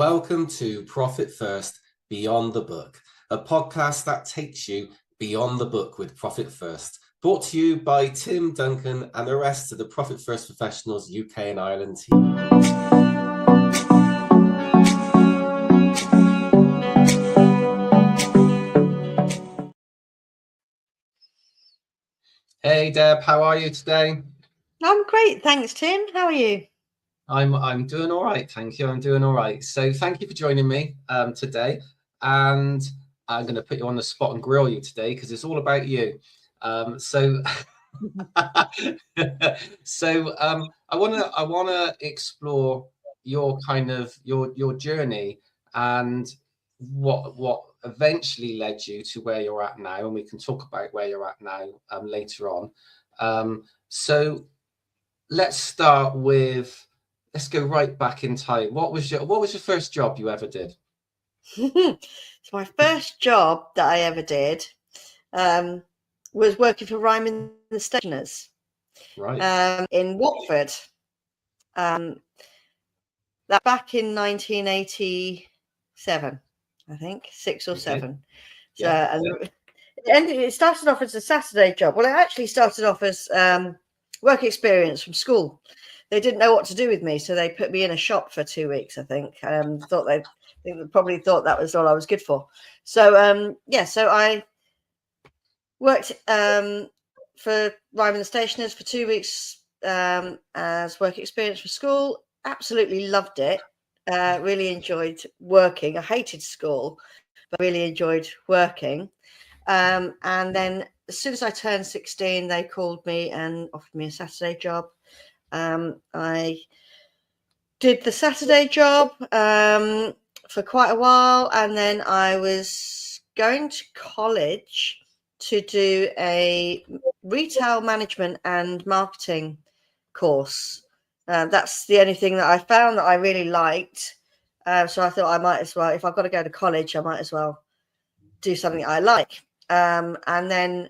Welcome to Profit First Beyond the Book, a podcast that takes you beyond the book with Profit First. Brought to you by Tim, Duncan, and the rest of the Profit First Professionals UK and Ireland team. Hey Deb, how are you today? I'm great, thanks Tim. How are you? I'm doing all right, thank you. I'm doing all right. So thank you for joining me today, and I'm going to put you on the spot and grill you today because it's all about you. So I wanna explore your kind of your journey and what eventually led you to where you're at now, and we can talk about where you're at now later on. So let's go right back in time. What was your first job you ever did? So my first job that I ever did was working for Ryman the Stationers, Right. in Watford. That back in 1987, I think, 6 or 7. So it started off as a Saturday job. Well, it actually started off as work experience from school. They didn't know what to do with me, so they put me in a shop for 2 weeks, I think. They probably thought that was all I was good for. So so I worked for Ryman the Stationers for 2 weeks as work experience for school. Absolutely loved it. Really enjoyed working. I hated school, but really enjoyed working. And then as soon as I turned 16, they called me and offered me a Saturday job. I did the Saturday job for quite a while, and then I was going to college to do a retail management and marketing course. That's the only thing that I found that I really liked. So I thought I might as well, if I've got to go to college, I might as well do something I like. And then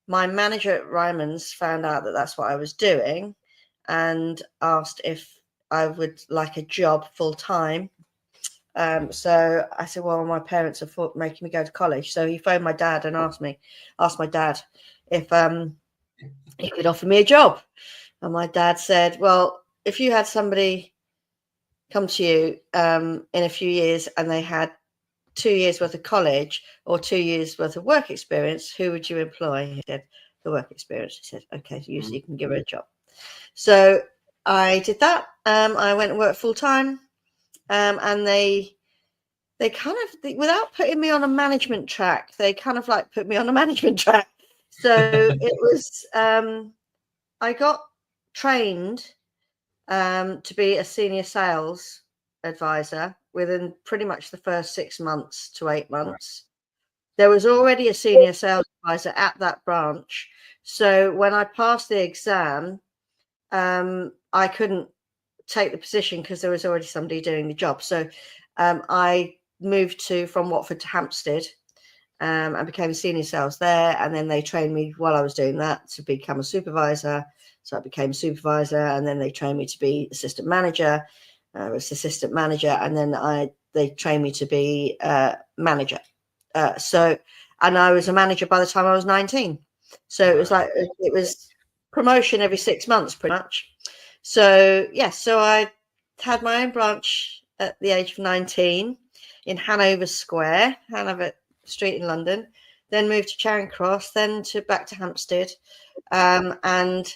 my manager at Ryman's found out that that's what I was doing and asked if I would like a job full time. So I said, well, my parents are making me go to college. So he phoned my dad and asked my dad if he could offer me a job. And my dad said, well, if you had somebody come to you in a few years and they had 2 years worth of college or 2 years worth of work experience, who would you employ? He said, the work experience. He said, okay, so you can give her a job. So I did that. I went and worked full time, and they kind of, without putting me on a management track, they kind of like put me on a management track. So it was, I got trained to be a senior sales advisor within pretty much the first 6 months to 8 months. There was already a senior sales advisor at that branch. So when I passed the exam, I couldn't take the position because there was already somebody doing the job. So I moved from Watford to Hampstead and became senior sales there. And then they trained me while I was doing that to become a supervisor. So I became a supervisor, and then they trained me to be assistant manager. I was assistant manager, and then they trained me to be manager. And I was a manager by the time I was 19. So it was like, it was promotion every 6 months pretty much. So so I had my own branch at the age of 19 in Hanover Square, Hanover Street in London, then moved to Charing Cross, then back to Hampstead. And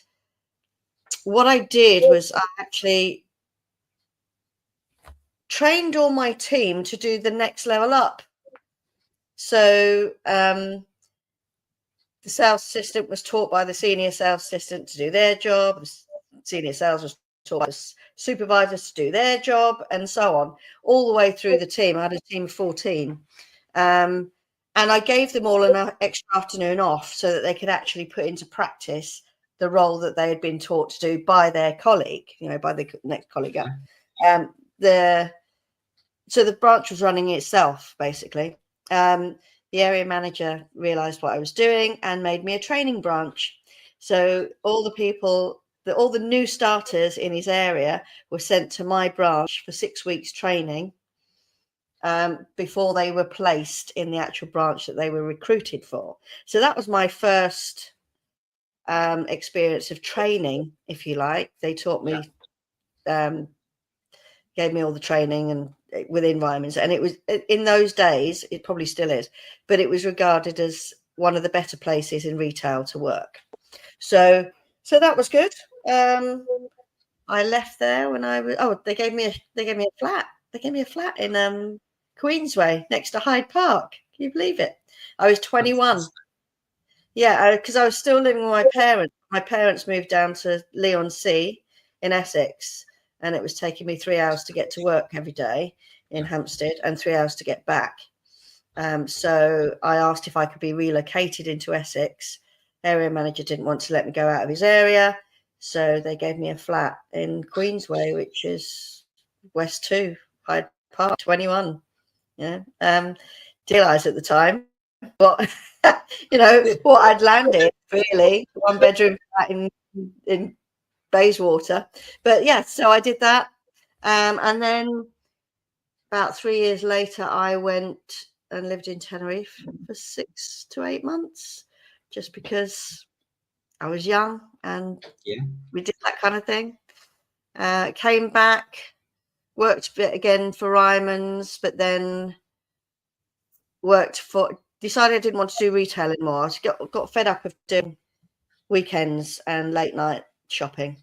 what I did was I actually trained all my team to do the next level up. So the sales assistant was taught by the senior sales assistant to do their job. The senior sales was taught by the supervisors to do their job, and so on, all the way through the team. I had a team of 14. And I gave them all an extra afternoon off so that they could actually put into practice the role that they had been taught to do by their colleague, by the next colleague up. So the branch was running itself, basically. The area manager realized what I was doing and made me a training branch. So all the new starters in his area were sent to my branch for 6 weeks training. before they were placed in the actual branch that they were recruited for. So that was my first experience of training, if you like. They taught me, gave me all the training and within Ryman's, and it was, in those days, it probably still is, but it was regarded as one of the better places in retail to work. So that was good. I left there when I was, they gave me a flat. They gave me a flat in Queensway next to Hyde Park. Can you believe it? I was 21. Yeah, because I was still living with my parents. My parents moved down to Leigh-on-Sea in Essex, and it was taking me 3 hours to get to work every day in Hampstead and 3 hours to get back. So I asked if I could be relocated into Essex. Area manager didn't want to let me go out of his area, so they gave me a flat in Queensway, which is West 2, Hyde Park, 21. Yeah, didn't realise at the time, but what I'd landed, really, 1 bedroom flat in Bayswater. But yeah, so I did that, and then about 3 years later, I went and lived in Tenerife for 6 to 8 months, just because I was young and we did that kind of thing. Came back, worked a bit again for Ryman's, but then decided I didn't want to do retail anymore. I got fed up of doing weekends and late night shopping.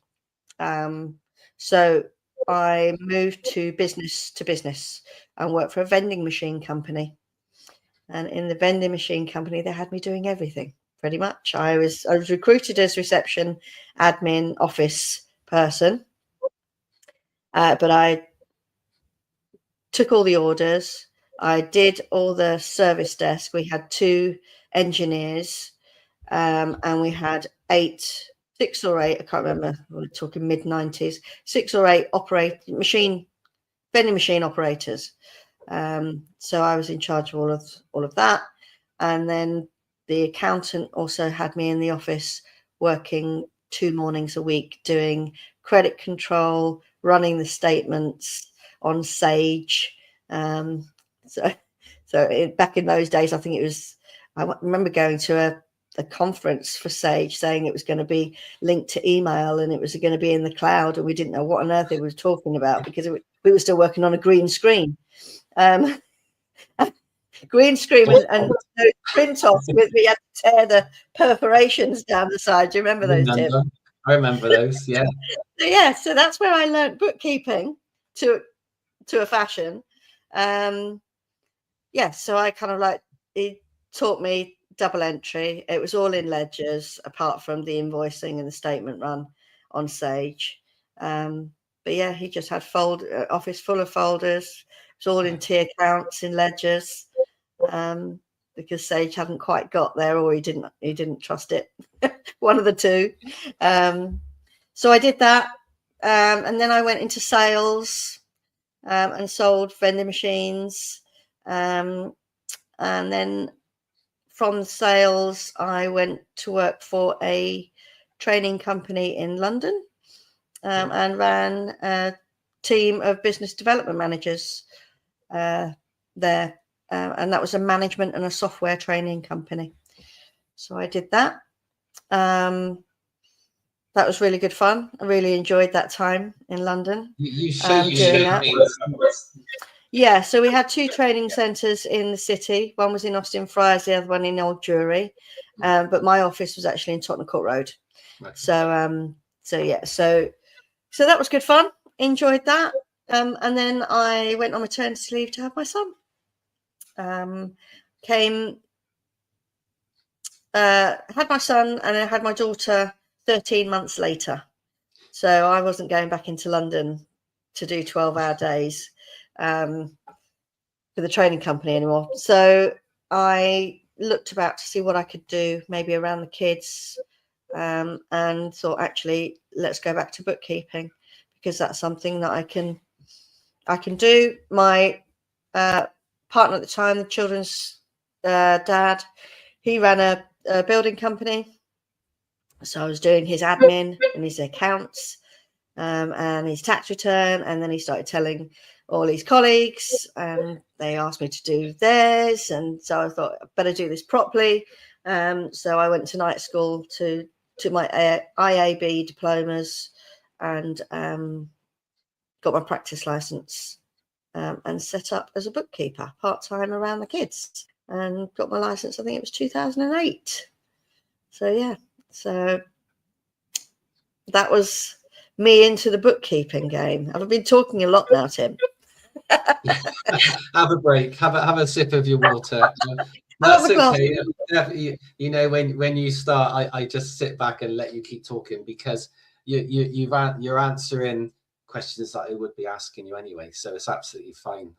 So I moved to business and worked for a vending machine company. And in the vending machine company, they had me doing everything pretty much. I was recruited as reception, admin, office person, but I took all the orders. I did all the service desk. We had 2 engineers, and we had 6 or 8. I can't remember. We're talking mid-90s. 6 or 8 vending machine operators. So I was in charge of all of that, and then the accountant also had me in the office working 2 mornings a week doing credit control, running the statements on Sage. So back in those days, I think it was. I remember going to a conference for Sage, saying it was going to be linked to email and it was going to be in the cloud, and we didn't know what on earth it was talking about because we were still working on a green screen. Green screen and print off with we had to tear the perforations down the side. Do you remember those, Tim? I remember those, yeah. So that's where I learned bookkeeping to a fashion. So I kind of it taught me double entry. It was all in ledgers apart from the invoicing and the statement run on Sage. But yeah, he just had office full of folders. It was all in T accounts in ledgers, because Sage hadn't quite got there, or he didn't trust it. One of the two. So I did that, and then I went into sales and sold vending machines, and then from sales I went to work for a training company in London, and ran a team of business development managers there, and that was a management and a software training company. So I did that. That was really good fun. I really enjoyed that time in London. You showed that. Yeah, so we had 2 training centres in the city. One was in Austin Friars, the other one in Old Jewry. But my office was actually in Tottenham Court Road. Okay. So that was good fun. Enjoyed that. And then I went on maternity leave to have my son. Had my son, and I had my daughter 13 months later. So I wasn't going back into London to do 12-hour days for the training company anymore. So I looked about to see what I could do, maybe around the kids, and thought, actually, let's go back to bookkeeping, because that's something that I can do. My partner at the time, the children's dad, he ran a building company. So I was doing his admin and his accounts, and his tax return, and then he started telling all his colleagues, and they asked me to do theirs, and so I thought I'd better do this properly. So I went to night school to my IAB diplomas, and got my practice license, and set up as a bookkeeper part-time around the kids, and got my license, I think it was 2008. So yeah, so that was me into the bookkeeping game. I've been talking a lot now, Tim. Have a break. Have a sip of your water. That's okay. You know, when you start, I just sit back and let you keep talking, because you're answering questions that I would be asking you anyway. So it's absolutely fine.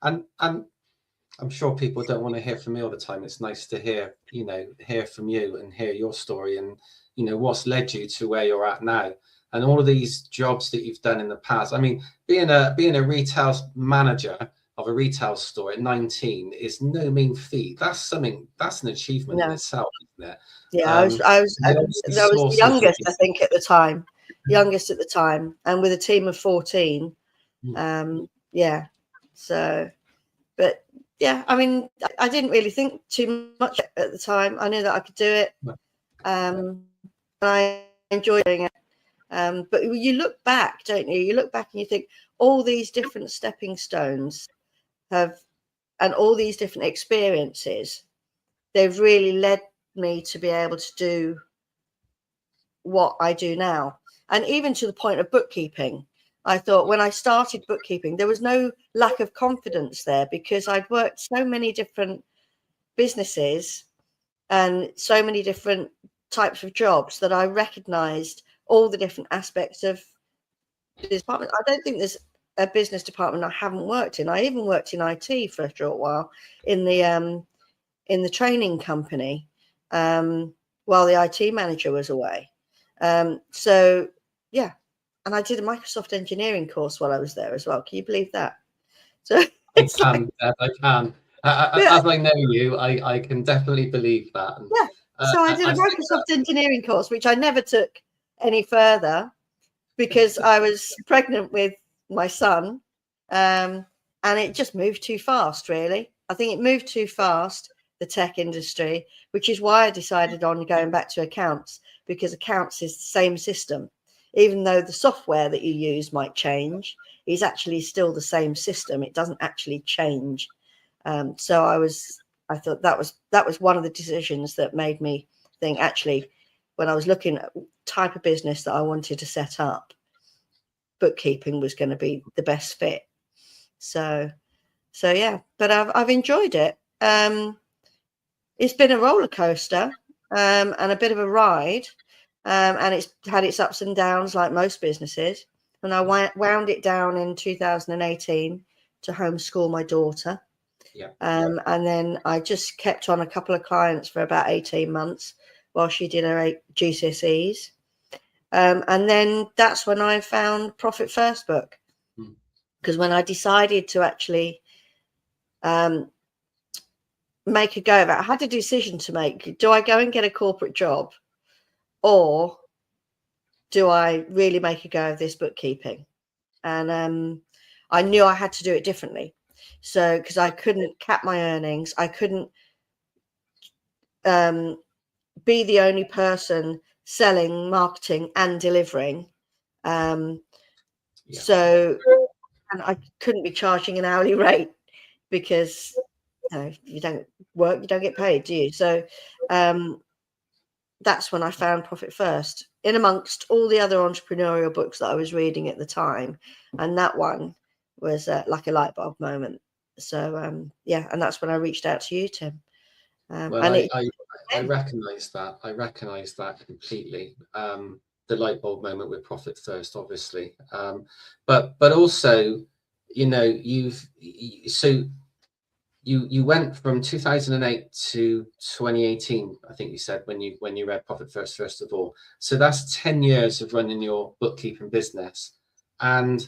And I'm sure people don't want to hear from me all the time. It's nice to hear from you and hear your story, and what's led you to where you're at now, and all of these jobs that you've done in the past. I mean, being a retail manager of a retail store at 19 is no mean feat. That's an achievement in itself, isn't it? Yeah, I was the youngest, I think, at the time. Youngest at the time, and with a team of 14. Yeah. So, but yeah, I mean, I didn't really think too much at the time. I knew that I could do it. And I enjoyed doing it. But you look back, don't you? You look back and you think all these different stepping stones and all these different experiences, they've really led me to be able to do what I do now. And even to the point of bookkeeping, I thought when I started bookkeeping, there was no lack of confidence there, because I'd worked so many different businesses and so many different types of jobs that I recognized all the different aspects of this department. I don't think there's a business department I haven't worked in. I even worked in IT for a short while in the training company, while the IT manager was away. So yeah, and I did a Microsoft engineering course while I was there as well. Can you believe that? So I can. As I know you, I can definitely believe that. And, yeah. So I did a Microsoft engineering course, which I never took any further because I was pregnant with my son, and it just moved too fast, really. I think it moved too fast, the tech industry, which is why I decided on going back to accounts, because accounts is the same system. Even though the software that you use might change, it's actually still the same system. It doesn't actually change. So I thought that was one of the decisions that made me think, actually, when I was looking at type of business that I wanted to set up, bookkeeping was going to be the best fit. So yeah, but I've enjoyed it. It's been a roller coaster, and a bit of a ride, and it's had its ups and downs like most businesses. And I wound it down in 2018 to homeschool my daughter. And then I just kept on a couple of clients for about 18 months while she did her GCSEs. And then that's when I found Profit First book. Because when I decided to actually make a go of it, I had a decision to make. Do I go and get a corporate job, or do I really make a go of this bookkeeping? And I knew I had to do it differently. So, because I couldn't cap my earnings, I couldn't be the only person selling, marketing, and delivering. So, and I couldn't be charging an hourly rate, because if you don't work, you don't get paid, do you? So that's when I found Profit First, in amongst all the other entrepreneurial books that I was reading at the time. And that one was like a light bulb moment. So yeah, and that's when I reached out to you, Tim. Well, I recognise that. I recognise that completely. The light bulb moment with Profit First, obviously, but also, you went from 2008 to 2018. I think you said when you read Profit First of all. So that's 10 years of running your bookkeeping business, and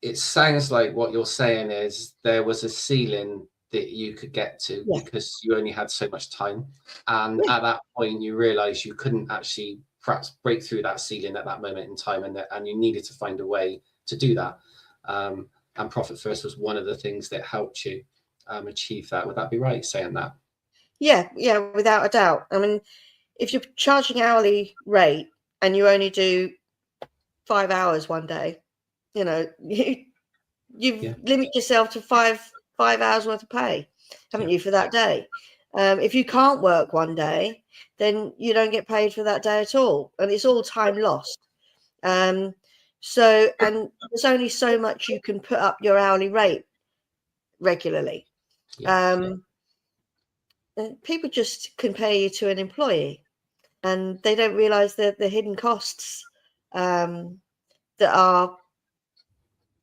it sounds like what you're saying is there was a ceiling that you could get to because you only had so much time, and at that point you realized you couldn't actually perhaps break through that ceiling at that moment in time, and you needed to find a way to do that. And Profit First was one of the things that helped you achieve that. Would that be right saying that? Yeah, without a doubt. I mean, if you're charging hourly rate and you only do 5 hours one day, you know, you've limited yourself to five hours worth of pay, haven't you, for that day? If you can't work one day, then you don't get paid for that day at all, and it's all time lost. So, and there's only so much you can put up your hourly rate regularly. People just compare you to an employee, and they don't realize that the hidden costs that are,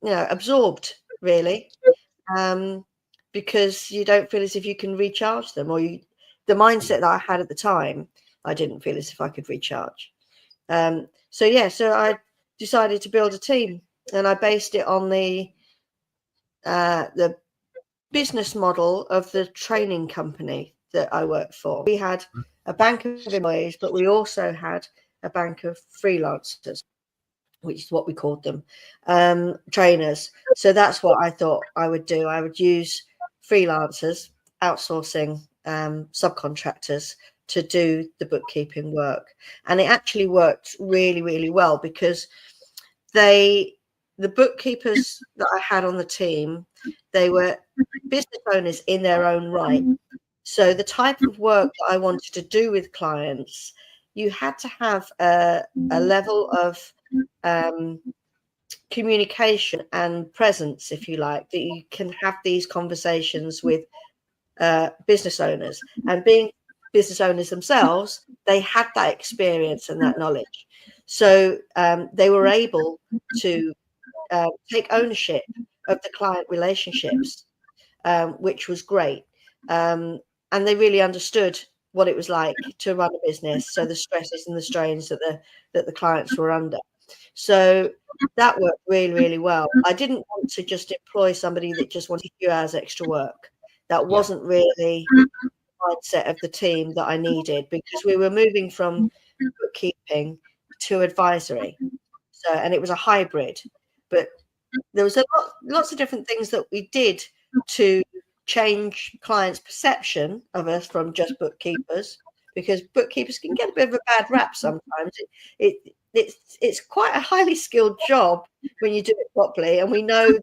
you know, absorbed really, because you don't feel as if you can recharge them, or the mindset that I had at the time, I didn't feel as if I could recharge. So I decided to build a team, and I based it on the business model of the training company that I worked for. We had a bank of employees, but we also had a bank of freelancers, which is what we called them, trainers. So that's what I thought I would do. I would use freelancers, outsourcing subcontractors to do the bookkeeping work. And it actually worked really, really well, because the bookkeepers that I had on the team, they were business owners in their own right. So the type of work that I wanted to do with clients, you had to have a level of communication and presence, if you like, that you can have these conversations with business owners. And being business owners themselves, they had that experience and that knowledge. So they were able to take ownership of the client relationships, which was great. And they really understood what it was like to run a business, so the stresses and the strains that the clients were under. So that worked really, really well. I didn't want to just employ somebody that just wanted a few hours extra work. That wasn't really the mindset of the team that I needed, because we were moving from bookkeeping to advisory. So, and it was a hybrid, but there was lots of different things that we did to change clients' perception of us from just bookkeepers, because bookkeepers can get a bit of a bad rap sometimes. It's quite a highly skilled job when you do it properly, and we know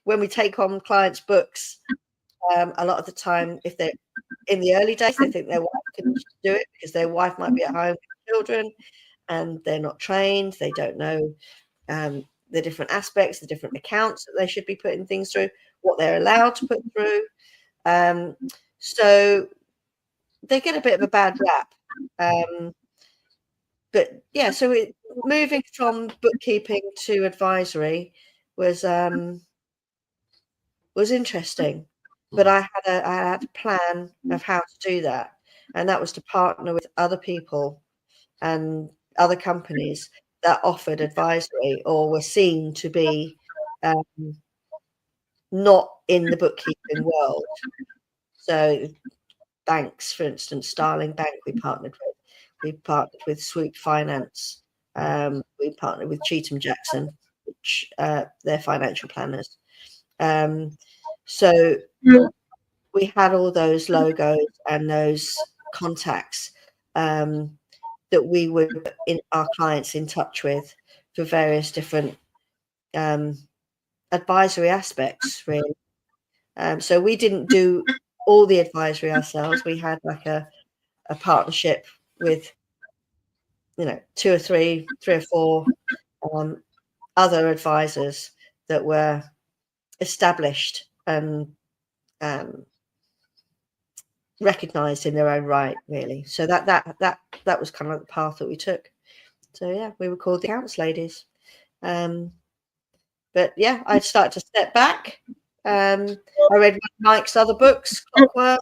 when we take on clients' books, a lot of the time, if they're in the early days, they think their wife can do it because their wife might be at home with children, and they're not trained. They don't know the different aspects, the different accounts that they should be putting things through, what they're allowed to put through. So they get a bit of a bad rap. But yeah, so moving from bookkeeping to advisory was interesting. But I had a plan of how to do that, and that was to partner with other people and other companies that offered advisory or were seen to be not in the bookkeeping world. So banks, for instance, Starling Bank, we partnered with. We partnered with Swoop Finance. We partnered with Cheetham Jackson, which they're financial planners. So we had all those logos and those contacts that we would put our clients in touch with for various different advisory aspects, really. So we didn't do all the advisory ourselves. We had like a partnership with, you know, two or three or four other advisors that were established and recognized in their own right, really. So that was kind of the path that we took. So yeah, we were called the Accounts Ladies. But yeah, I started to step back. I read Mike's other books, Clockwork,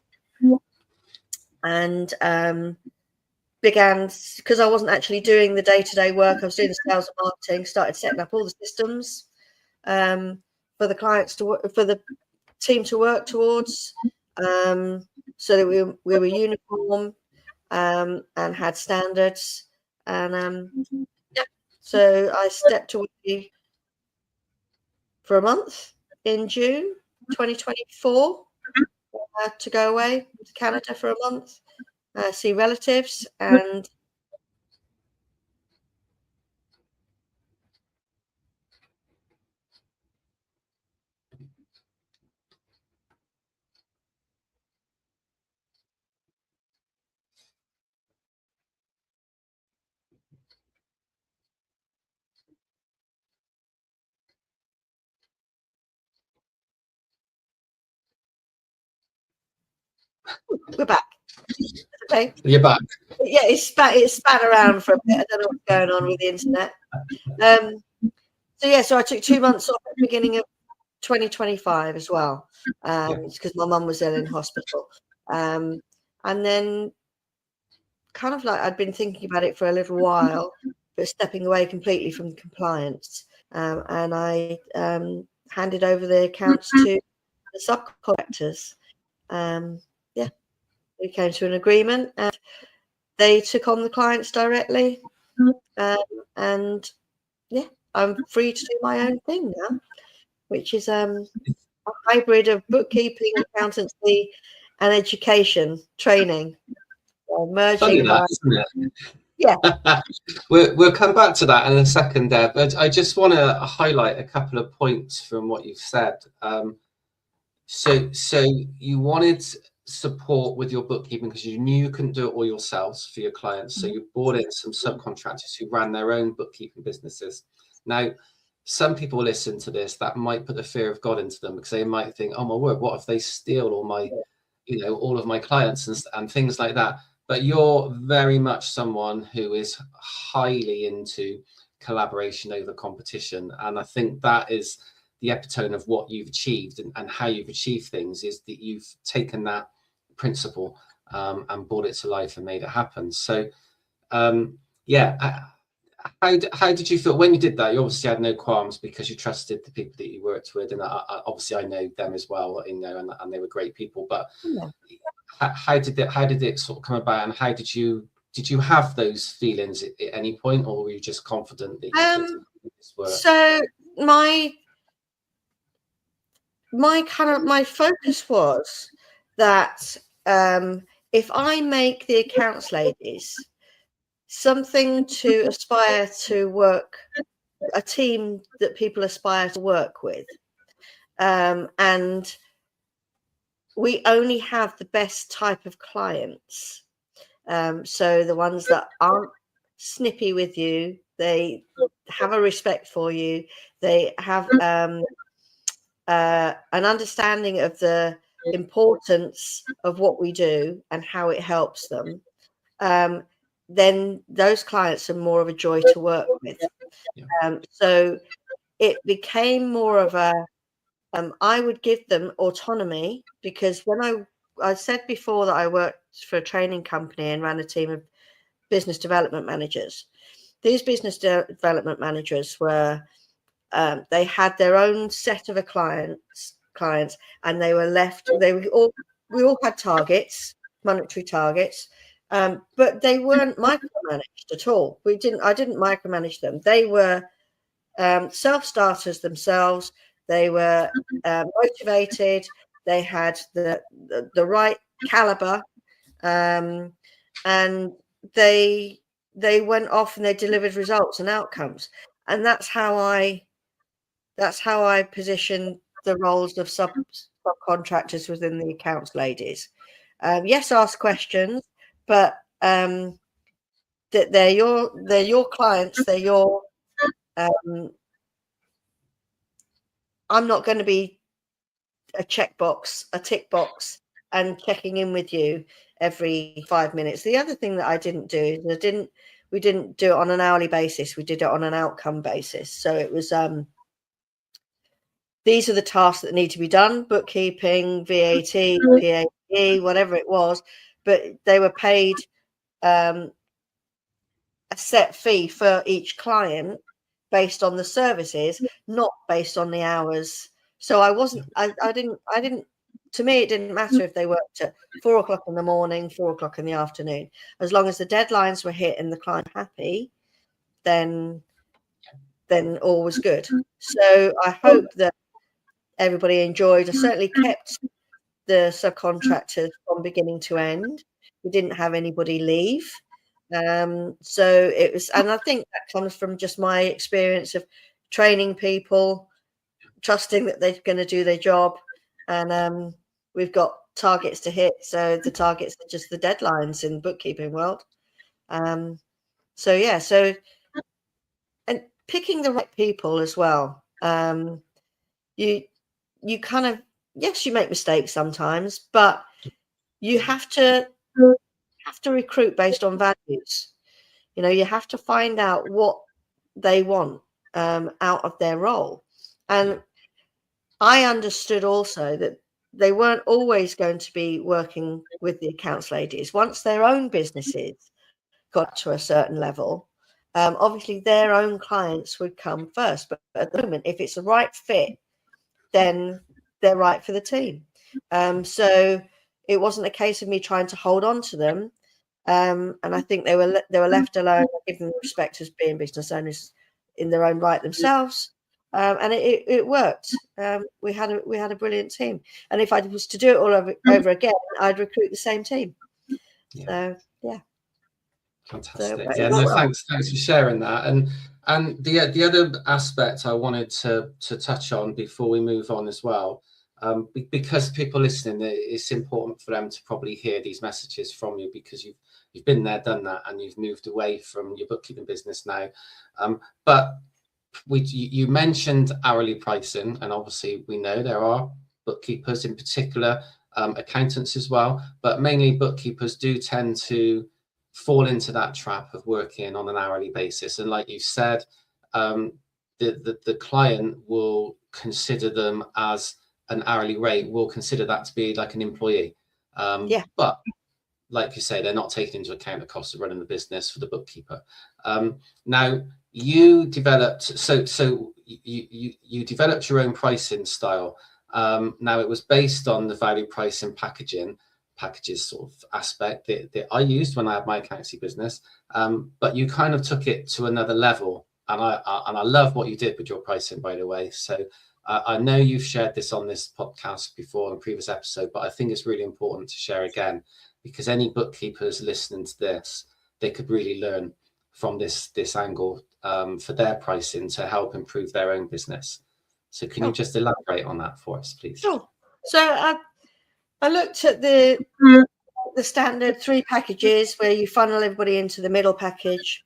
and began, because I wasn't actually doing the day-to-day work, I was doing the sales and marketing, started setting up all the systems for the clients to work, for the team to work towards, so that we were uniform and had standards. And yeah, so I stepped away for a month in June 2024 to go away to Canada for a month, see relatives, and we're back. Okay. You're back. Yeah, it spat around for a bit. I don't know what's going on with the internet. So I took 2 months off at the beginning of 2025 as well, because my mum was ill in hospital. And then kind of like I'd been thinking about it for a little while, but stepping away completely from compliance. And I handed over the accounts to the subcontractors. We came to an agreement, and they took on the clients directly. And yeah, I'm free to do my own thing now, which is a hybrid of bookkeeping, accountancy, and education training. Funny that, isn't it? Yeah. We'll come back to that in a second, Deb, but I just want to highlight a couple of points from what you've said. So you wanted support with your bookkeeping because you knew you couldn't do it all yourselves for your clients. So you brought in some subcontractors who ran their own bookkeeping businesses. Now, some people listen to this that might put the fear of God into them because they might think, oh my word, what if they steal all my, all of my clients and things like that. But you're very much someone who is highly into collaboration over competition. And I think that is the epitome of what you've achieved and how you've achieved things, is that you've taken that principle and brought it to life and made it happen. So how did you feel when you did that? You obviously had no qualms because you trusted the people that you worked with, and obviously I know them as well, and they were great people. But how did it sort of come about, and how did you have those feelings at any point, or were you just confident that you could do this work? So my focus was that if I make the accounts ladies something to aspire to work, a team that people aspire to work with, and we only have the best type of clients, so the ones that aren't snippy with you, they have a respect for you, they have an understanding of the importance of what we do and how it helps them, then those clients are more of a joy to work with. So it became more of a, I would give them autonomy, because when I said before that I worked for a training company and ran a team of business development managers. These business development managers were, they had their own set of clients, and they were left. We all had targets, monetary targets, but they weren't micromanaged at all. I didn't micromanage them. They were self-starters themselves. They were motivated. They had the right caliber, and they went off and they delivered results and outcomes. And that's how I position the roles of subcontractors within the accounts ladies. Yes, ask questions, but that they're your clients. They're your. I'm not going to be a tick box, and checking in with you every 5 minutes. The other thing that I didn't do is we didn't do it on an hourly basis. We did it on an outcome basis. So it was these are the tasks that need to be done: bookkeeping, VAT, PAE, whatever it was. But they were paid a set fee for each client based on the services, not based on the hours. So I didn't to me, it didn't matter if they worked at 4 o'clock in the morning, 4 o'clock in the afternoon, as long as the deadlines were hit and the client happy, then all was good. So I hope that everybody enjoyed. I certainly kept the subcontractors from beginning to end. We didn't have anybody leave. So it was, and I think that comes from just my experience of training people, trusting that they're going to do their job. And we've got targets to hit. So the targets are just the deadlines in the bookkeeping world. So yeah, so, and picking the right people as well. You kind of, yes, you make mistakes sometimes, but you have to recruit based on values. You know, you have to find out what they want out of their role. And I understood also that they weren't always going to be working with the accounts ladies. Once their own businesses got to a certain level, obviously their own clients would come first. But at the moment, if it's the right fit, then they're right for the team. So it wasn't a case of me trying to hold on to them. And I think they were left alone, given the respect as being business owners in their own right themselves. And it worked. We had a brilliant team. And if I was to do it all over again, I'd recruit the same team. Yeah. So yeah. Fantastic. So, yeah, no, thanks for sharing that. And the other aspect I wanted to touch on before we move on as well, because people listening, it's important for them to probably hear these messages from you, because you've been there, done that, and you've moved away from your bookkeeping business now. But you mentioned hourly pricing, and obviously we know there are bookkeepers in particular, accountants as well, but mainly bookkeepers do tend to fall into that trap of working on an hourly basis. And like you said, the client will consider them as an hourly rate, will consider that to be like an employee. But like you say, they're not taking into account the cost of running the business for the bookkeeper. Now you developed, you developed your own pricing style. Now it was based on the value pricing packages sort of aspect that I used when I had my accountancy business, but you kind of took it to another level, and I love what you did with your pricing, by the way. So I know you've shared this on this podcast before in a previous episode, but I think it's really important to share again, because any bookkeepers listening to this, they could really learn from this angle for their pricing to help improve their own business. So can you just elaborate on that for us, please? Sure. So I looked at the standard 3 packages where you funnel everybody into the middle package,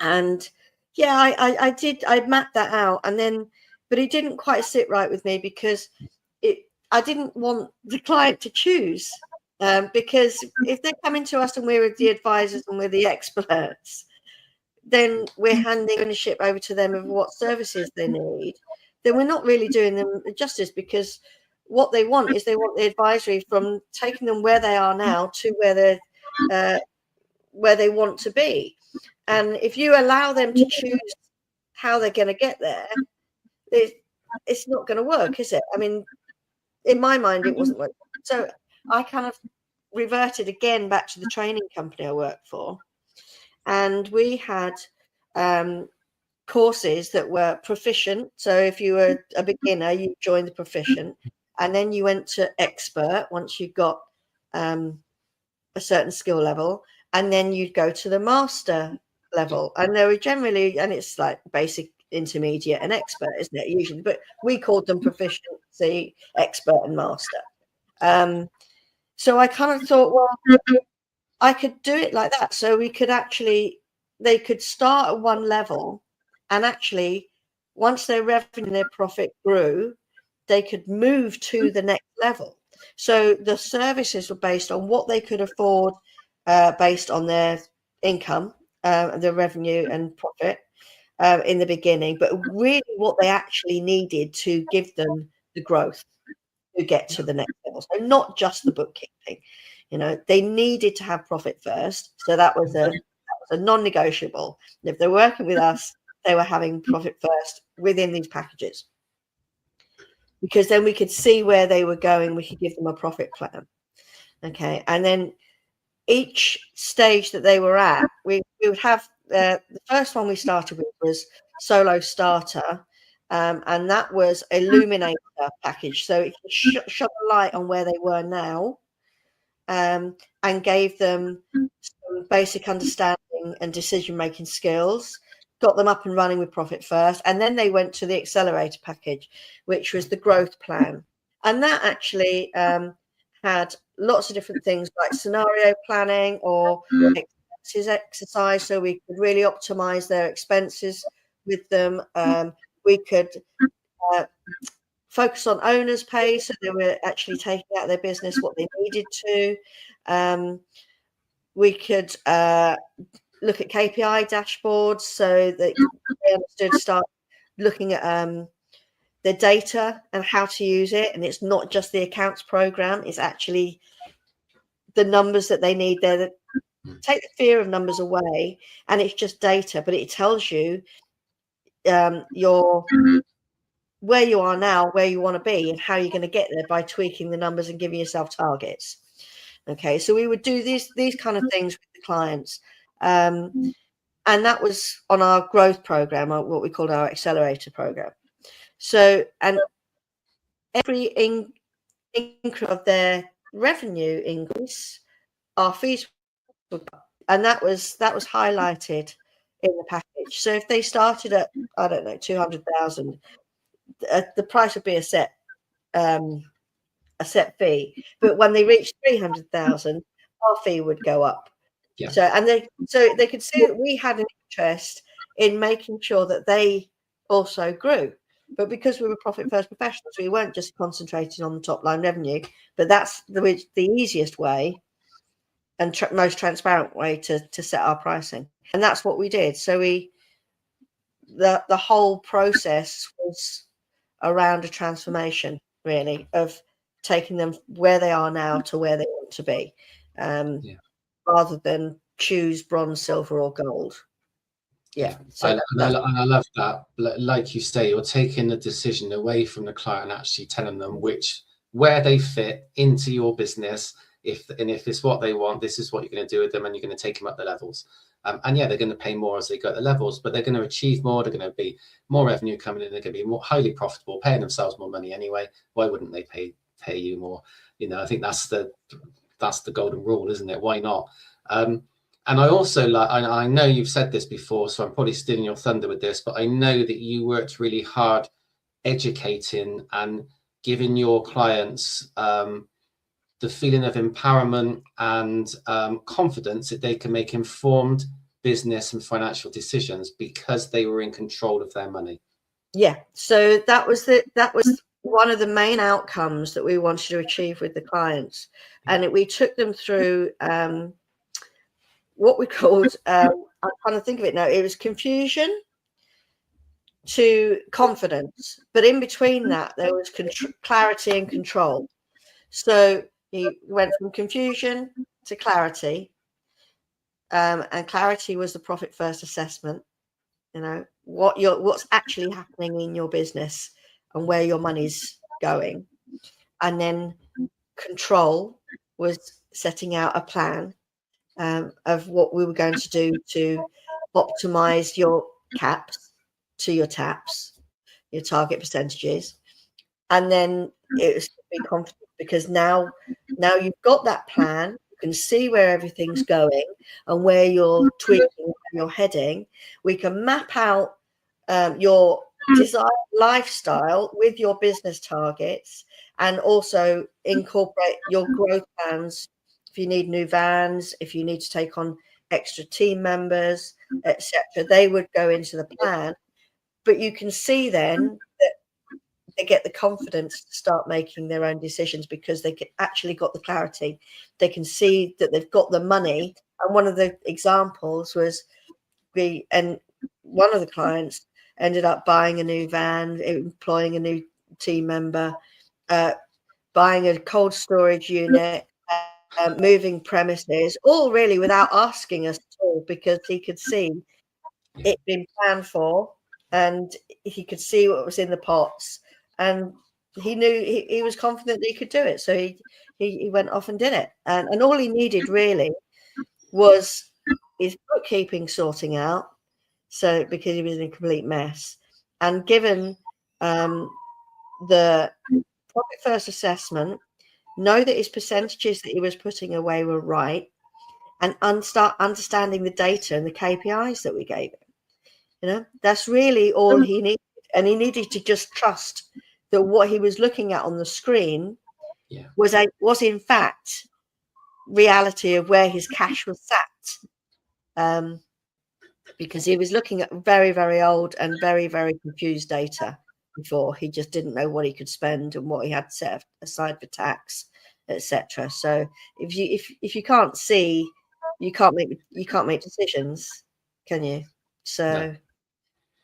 and yeah, I mapped that out, and then, but it didn't quite sit right with me, because I didn't want the client to choose, because if they're coming to us and we're the advisors and we're the experts, then we're handing ownership over to them of what services they need. Then we're not really doing them justice, because what they want is, they want the advisory from taking them where they are now to where they want to be. And if you allow them to choose how they're going to get there, it's not going to work, is it? I mean, in my mind, it wasn't working. So I kind of reverted again back to the training company I worked for, and we had courses that were proficient. So if you were a beginner, you joined the proficient, and then you went to expert once you got a certain skill level, and then you'd go to the master level. And they were generally, and it's like basic, intermediate, and expert, isn't it, usually? But we called them proficiency, expert, and master. So I kind of thought, well, I could do it like that. So we could actually, they could start at one level, and actually, once their revenue and their profit grew, they could move to the next level. So the services were based on what they could afford, based on their income, their revenue and profit in the beginning, but really what they actually needed to give them the growth to get to the next level. So not just the bookkeeping, they needed to have profit first. So that was a non-negotiable. And if they're working with us, they were having profit first within these packages. because then we could see where they were going. We could give them a profit plan. Okay. And then each stage that they were at, we would have the first one we started with was solo starter. And that was illuminator package. So it shone a light on where they were now, and gave them some basic understanding and decision-making skills, got them up and running with profit first. And then they went to the accelerator package, which was the growth plan. And that actually had lots of different things like scenario planning or expenses exercise, so we could really optimize their expenses with them. We could focus on owners' pay, so they were actually taking out of their business what they needed to. We could look at KPI dashboards so that they understood, start looking at their data and how to use it. And it's not just the accounts program, it's actually the numbers that they need there. That take the fear of numbers away, and it's just data, but it tells you where you are now, where you want to be, and how you're going to get there by tweaking the numbers and giving yourself targets. Okay, so we would do these kind of things with the clients, and that was on our growth program, or what we called our accelerator program. So, and every increase of their revenue increase, our fees would go up, and that was highlighted in the package. So if they started at, I don't know, 200,000, the price would be a set fee, but when they reached 300,000, our fee would go up. Yeah. So they could see that we had an interest in making sure that they also grew. But because we were profit first professionals, we weren't just concentrating on the top line revenue, but that's the easiest way and most transparent way to set our pricing. And that's what we did. So the whole process was around a transformation, really, of taking them where they are now to where they want to be, rather than choose bronze, silver, or gold. Yeah. So I love that. Like you say, you're taking the decision away from the client and actually telling them where they fit into your business. If it's what they want, this is what you're going to do with them, and you're going to take them up the levels. And they're going to pay more as they go at the levels, but they're going to achieve more. They're going to be more revenue coming in. They're going to be more highly profitable, paying themselves more money anyway. Why wouldn't they pay you more? I think that's the golden rule, isn't it? Why not? And I also I know you've said this before, so I'm probably stealing your thunder with this, but I know that you worked really hard educating and giving your clients the feeling of empowerment and confidence that they can make informed business and financial decisions because they were in control of their money. Yeah. So that was one of the main outcomes that we wanted to achieve with the clients. And we took them through what we called, I'm trying to think of it now, it was confusion to confidence. But in between that, there was clarity and control. So he went from confusion to clarity, and clarity was the profit first assessment. What's actually happening in your business and where your money's going. And then control was setting out a plan of what we were going to do to optimize your caps to your taps, your target percentages. And then it was to be confident, because now you've got that plan, you can see where everything's going and where you're tweaking, where you're heading. We can map out your desired lifestyle with your business targets, and also incorporate your growth plans. If you need new vans, if you need to take on extra team members, etc., they would go into the plan. But you can see then that they get the confidence to start making their own decisions, because they actually got the clarity. They can see that they've got the money. And one of the examples was one of the clients ended up buying a new van, employing a new team member, buying a cold storage unit, moving premises, all really without asking us at all, because he could see it been planned for, and he could see what was in the pots. And he knew he was confident that he could do it. So he went off and did it. And all he needed really was his bookkeeping sorting out. So because he was in a complete mess, and given the profit first assessment, know that his percentages that he was putting away were right, and start understanding the data and the KPIs that we gave him. You know, that's really all he needed. And he needed to just trust that what he was looking at on the screen was in fact reality of where his cash was sat. Because he was looking at very, very old and very, very confused data before. He just didn't know what he could spend and what he had set aside for tax, etc. So if you can't see, you can't make decisions, can you? So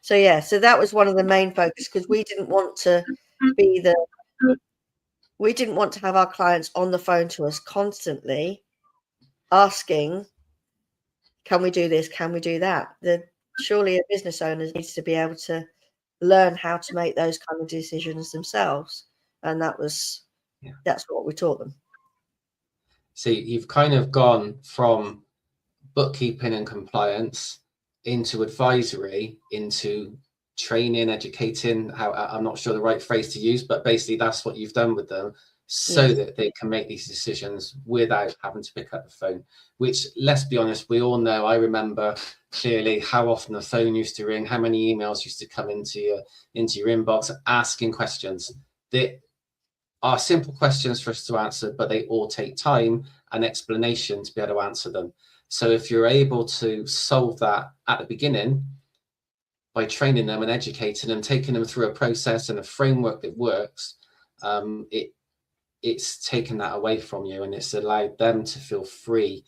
that was one of the main focus, because we didn't want to have our clients on the phone to us constantly asking, can we do this? Can we do that? Surely a business owner needs to be able to learn how to make those kind of decisions themselves. And that's what we taught them. So you've kind of gone from bookkeeping and compliance into advisory, into training, educating, I'm not sure the right phrase to use, but basically that's what you've done with them, so that they can make these decisions without having to pick up the phone, which, let's be honest, we all know. I remember clearly how often the phone used to ring, how many emails used to come into your inbox asking questions that are simple questions for us to answer, but they all take time and explanation to be able to answer them. So if you're able to solve that at the beginning by training them and educating them, taking them through a process and a framework that works, it's taken that away from you, and it's allowed them to feel free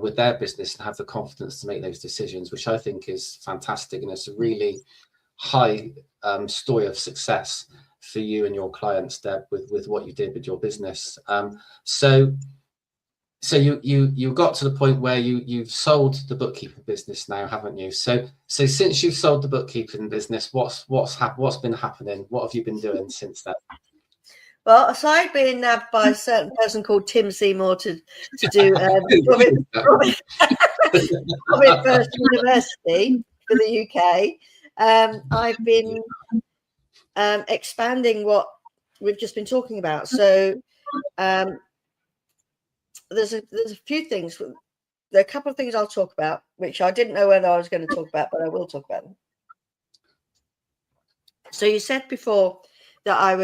with their business and have the confidence to make those decisions, which I think is fantastic. And it's a really high story of success for you and your clients, Deb, with what you did with your business. So you got to the point where you've sold the bookkeeping business now, haven't you? So since you've sold the bookkeeping business, what's been happening? What have you been doing since then? Well, so I've been nabbed by a certain person called Tim Seymour to do Profit First University for the UK. I've been expanding what we've just been talking about. So there's a few things. There are a couple of things I'll talk about, which I didn't know whether I was going to talk about, but I will talk about them. So you said before that I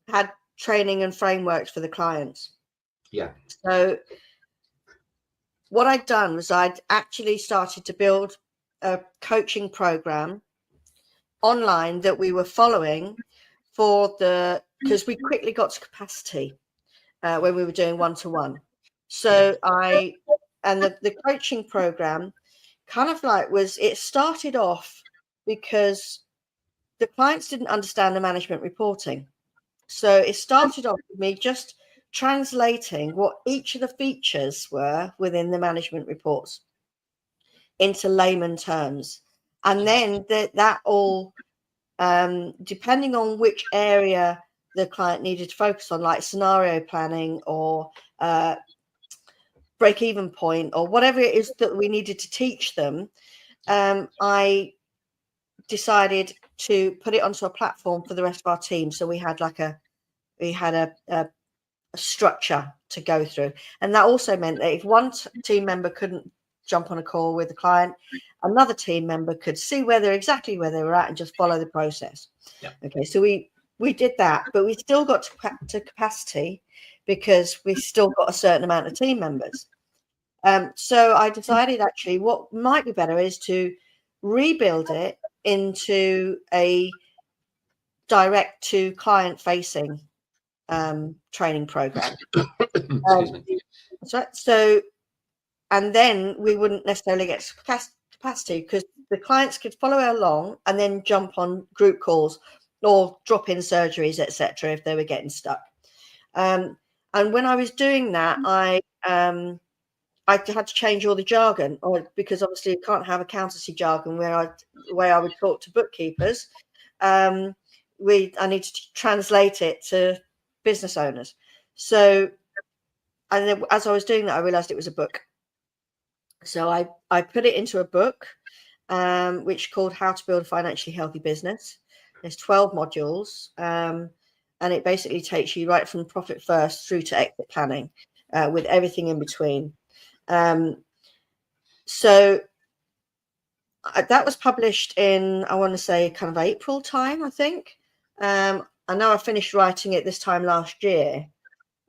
had training and frameworks for the clients. Yeah. So what I'd done was I'd actually started to build a coaching program online that we were following because we quickly got to capacity when we were doing one-to-one. So the coaching program kind of it started off because the clients didn't understand the management reporting. So it started off with me just translating what each of the features were within the management reports into layman terms. And then that all, depending on which area the client needed to focus on, like scenario planning or break-even point or whatever it is that we needed to teach them, I decided to put it onto a platform for the rest of our team. So we had a structure to go through, and that also meant that if one team member couldn't jump on a call with the client, another team member could see exactly where they were at and just follow the process. Okay, so we did that, but we still got to capacity because we still got a certain amount of team members. So I decided actually what might be better is to rebuild it into a direct to client facing training program. So, and then we wouldn't necessarily get capacity because the clients could follow along and then jump on group calls or drop in surgeries, etc., if they were getting stuck. And when I was doing that, I had to change all the jargon, because obviously you can't have accountancy jargon where the way I would talk to bookkeepers. I need to translate it to business owners. So, and then as I was doing that, I realized it was a book. So I put it into a book, which called How to Build a Financially Healthy Business. There's 12 modules, and it basically takes you right from profit first through to exit planning, with everything in between. So that was published in, I want to say, kind of April time, I think. I know I finished writing it this time last year,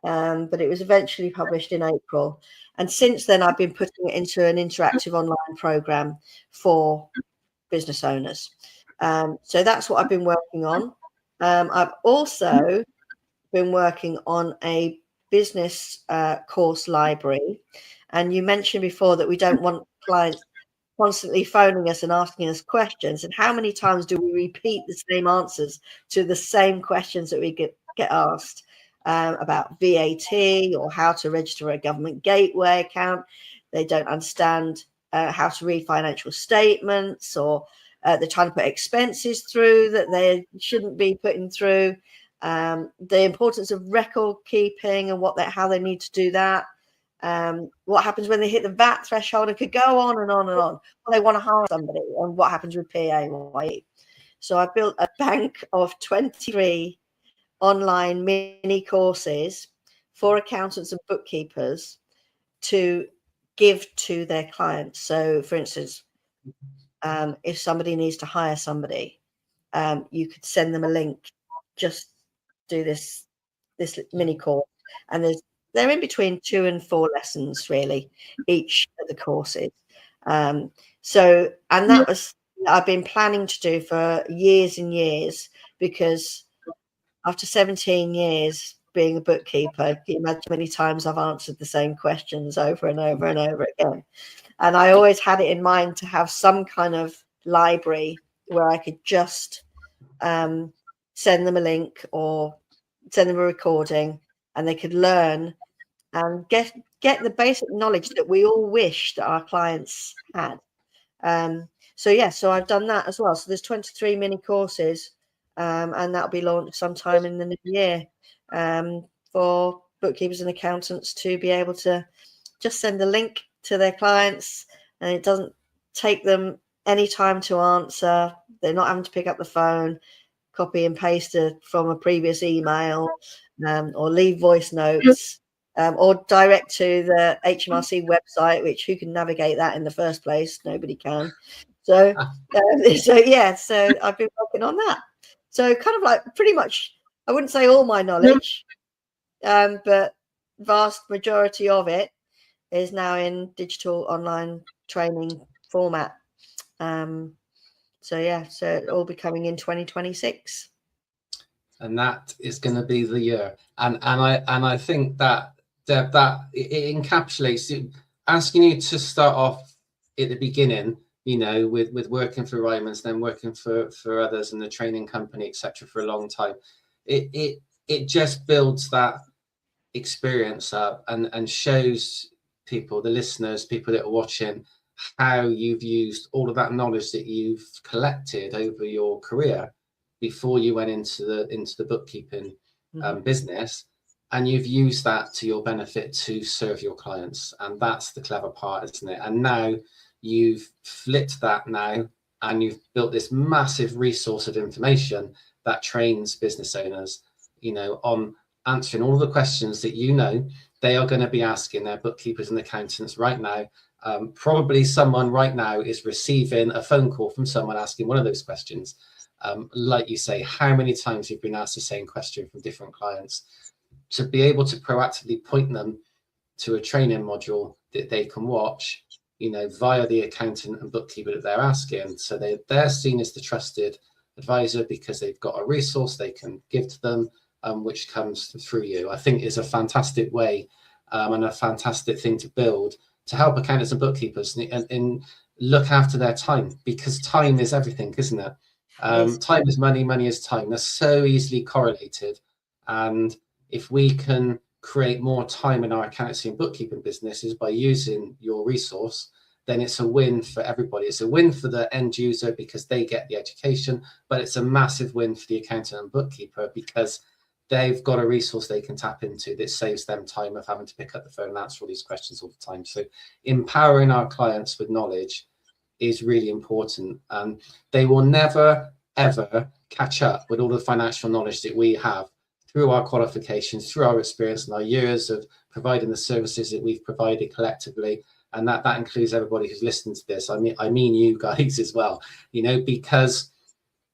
but it was eventually published in April. And since then, I've been putting it into an interactive online program for business owners. So that's what I've been working on. I've also been working on a business course library. And you mentioned before that we don't want clients constantly phoning us and asking us questions. And how many times do we repeat the same answers to the same questions that we get asked about VAT or how to register a government gateway account? They don't understand how to read financial statements, or they're trying to put expenses through that they shouldn't be putting through. The importance of record keeping and how they need to do that. What happens when they hit the VAT threshold? It could go on and on and on. Well, they want to hire somebody, and what happens with PAYE? So I built a bank of 23 online mini courses for accountants and bookkeepers to give to their clients. So, for instance, if somebody needs to hire somebody, you could send them a link. Just do this mini course, and they're in between 2 and 4 lessons, really, each of the courses. And that was, I've been planning to do for years and years, because after 17 years being a bookkeeper, you imagine how many times I've answered the same questions over and over and over again. And I always had it in mind to have some kind of library where I could just send them a link or send them a recording, and they could learn and get the basic knowledge that we all wish that our clients had. So I've done that as well. So there's 23 mini courses, and that'll be launched sometime in the new year, for bookkeepers and accountants to be able to just send a link to their clients, and it doesn't take them any time to answer. They're not having to pick up the phone, copy and paste it from a previous email, or leave voice notes, or direct to the HMRC website, which who can navigate that in the first place? Nobody can. So I've been working on that. So kind of like pretty much, I wouldn't say all my knowledge, but vast majority of it is now in digital online training format. So it'll all be coming in 2026. And that is going to be the year. And I think that, Deb, that it encapsulates it, asking you to start off at the beginning, with working for Ryman's, then working for others in the training company, etc., for a long time. It just builds that experience up and shows people, the listeners, people that are watching, how you've used all of that knowledge that you've collected over your career before you went into the bookkeeping business, and you've used that to your benefit to serve your clients. And that's the clever part, isn't it? And now you've flipped that now, and you've built this massive resource of information that trains business owners, on answering all the questions that they are going to be asking their bookkeepers and accountants right now. Probably someone right now is receiving a phone call from someone asking one of those questions. Like you say, how many times you've been asked the same question from different clients? To be able to proactively point them to a training module that they can watch, via the accountant and bookkeeper that they're asking. So they're seen as the trusted advisor because they've got a resource they can give to them, which comes through you. I think is a fantastic way, and a fantastic thing to build to help accountants and bookkeepers and look after their time, because time is everything, isn't it? Time is money, money is time. They're so easily correlated. And if we can create more time in our accountancy and bookkeeping businesses by using your resource, then it's a win for everybody. It's a win for the end user because they get the education, but it's a massive win for the accountant and bookkeeper because they've got a resource they can tap into that saves them time of having to pick up the phone and answer all these questions all the time. So empowering our clients with knowledge is really important. They will never, ever catch up with all the financial knowledge that we have through our qualifications, through our experience and our years of providing the services that we've provided collectively. And that includes everybody who's listening to this. I mean you guys as well, because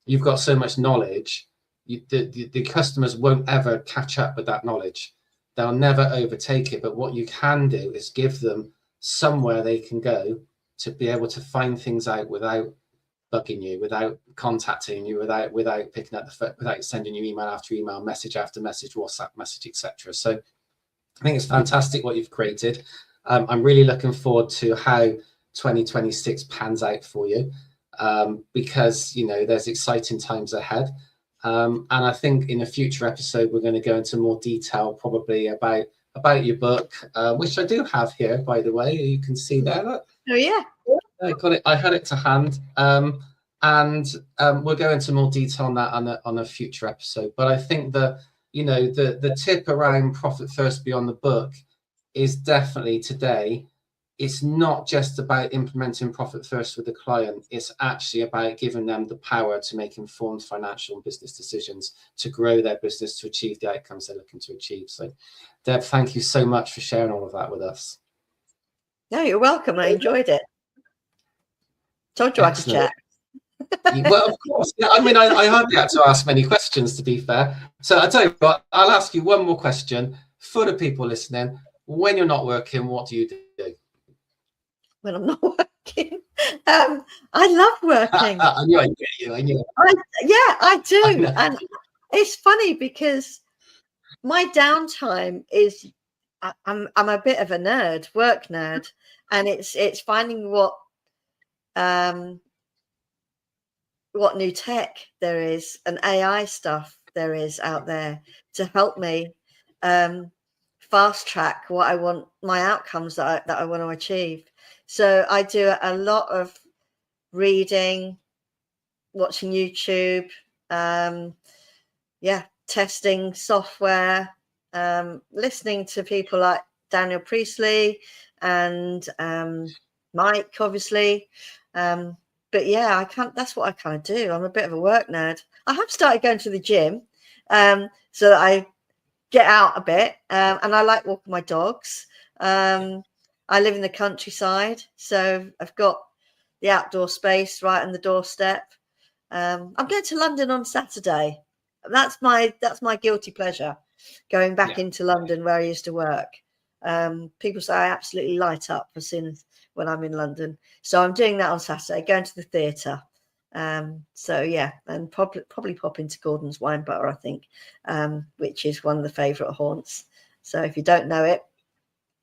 you've got so much knowledge, the customers won't ever catch up with that knowledge. They'll never overtake it. But what you can do is give them somewhere they can go to be able to find things out without bugging you, without contacting you, without picking up the phone, without sending you email after email, message after message, WhatsApp message, etc. So I think it's fantastic what you've created. I'm really looking forward to how 2026 pans out for you, because there's exciting times ahead. And I think in a future episode we're going to go into more detail probably about your book, which I do have here, by the way. You can see there. Look. Oh yeah, I got it. I had it to hand, and we'll go into more detail on that on a future episode. But I think that the tip around profit first beyond the book is definitely today. It's not just about implementing profit first with the client. It's actually about giving them the power to make informed financial and business decisions, to grow their business, to achieve the outcomes they're looking to achieve. So, Deb, thank you so much for sharing all of that with us. No, you're welcome. I enjoyed it. Told you I could chat. Well, of course. Yeah, I mean, I hardly had to ask many questions, to be fair. So I tell you what, I'll ask you one more question for the people listening. When you're not working, what do you do? When I'm not working, I love working. I knew I'd get you. I knew. I do, and it's funny because my downtime is I'm a bit of a nerd, work nerd, and it's finding what new tech there is and AI stuff there is out there to help me fast track what I want, my outcomes that I want to achieve. So I do a lot of reading, watching YouTube, testing software, listening to people like Daniel Priestley and Mike, obviously. But yeah, I can't. That's what I kind of do. I'm a bit of a work nerd. I have started going to the gym so that I get out a bit, and I like walking my dogs. I live in the countryside, so I've got the outdoor space right on the doorstep. I'm going to London on Saturday. That's my guilty pleasure, going back into London where I used to work. People say I absolutely light up as soon as when I'm in London. So I'm doing that on Saturday, going to the theatre. So yeah, and probably pop into Gordon's Wine Bar, I think, which is one of the favourite haunts. So if you don't know it,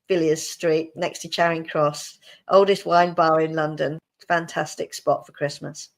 Villiers Street, next to Charing Cross, oldest wine bar in London. Fantastic spot for Christmas.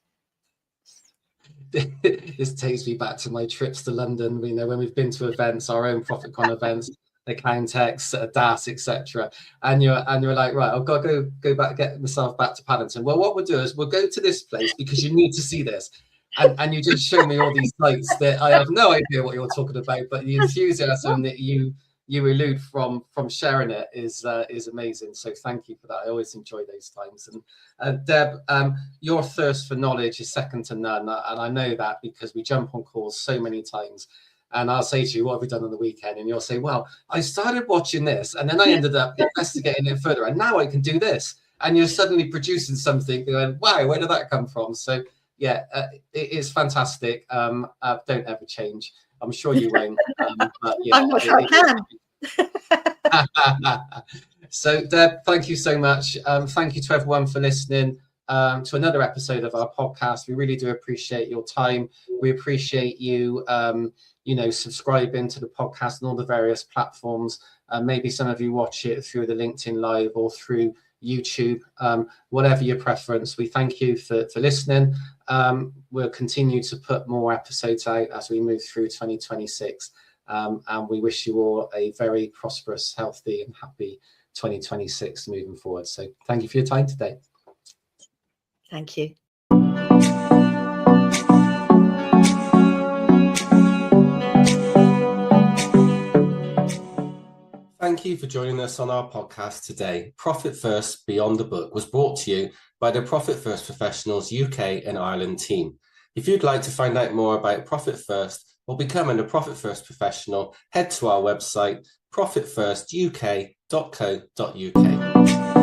This takes me back to my trips to London. When we've been to events, our own ProfitCon events, the Countex, DAS, etc. And you're like, right, I've got to go back, get myself back to Paddington. Well, what we'll do is we'll go to this place because you need to see this. And you just show me all these sites that I have no idea what you're talking about, but the enthusiasm that you elude from sharing it is amazing. So thank you for that. I always enjoy those times. And Deb, your thirst for knowledge is second to none, and I know that because we jump on calls so many times. And I'll say to you, what have we done on the weekend? And you'll say, well, I started watching this, and then I ended up investigating it further, and now I can do this. And you're suddenly producing something going, wow, where did that come from? So yeah, it is fantastic. Don't ever change. I'm sure you won't. But yeah, I'm not sure I can. So Deb, thank you so much. Thank you to everyone for listening to another episode of our podcast. We really do appreciate your time. We appreciate you subscribing to the podcast and all the various platforms. Maybe some of you watch it through the LinkedIn Live or through YouTube, whatever your preference. We thank you for listening. We'll continue to put more episodes out as we move through 2026. And we wish you all a very prosperous, healthy and happy 2026 moving forward. So thank you for your time today. Thank you. Thank you for joining us on our podcast today. Profit First Beyond the Book was brought to you by the Profit First Professionals UK and Ireland team. If you'd like to find out more about Profit First or becoming a Profit First professional, head to our website, profitfirstuk.co.uk.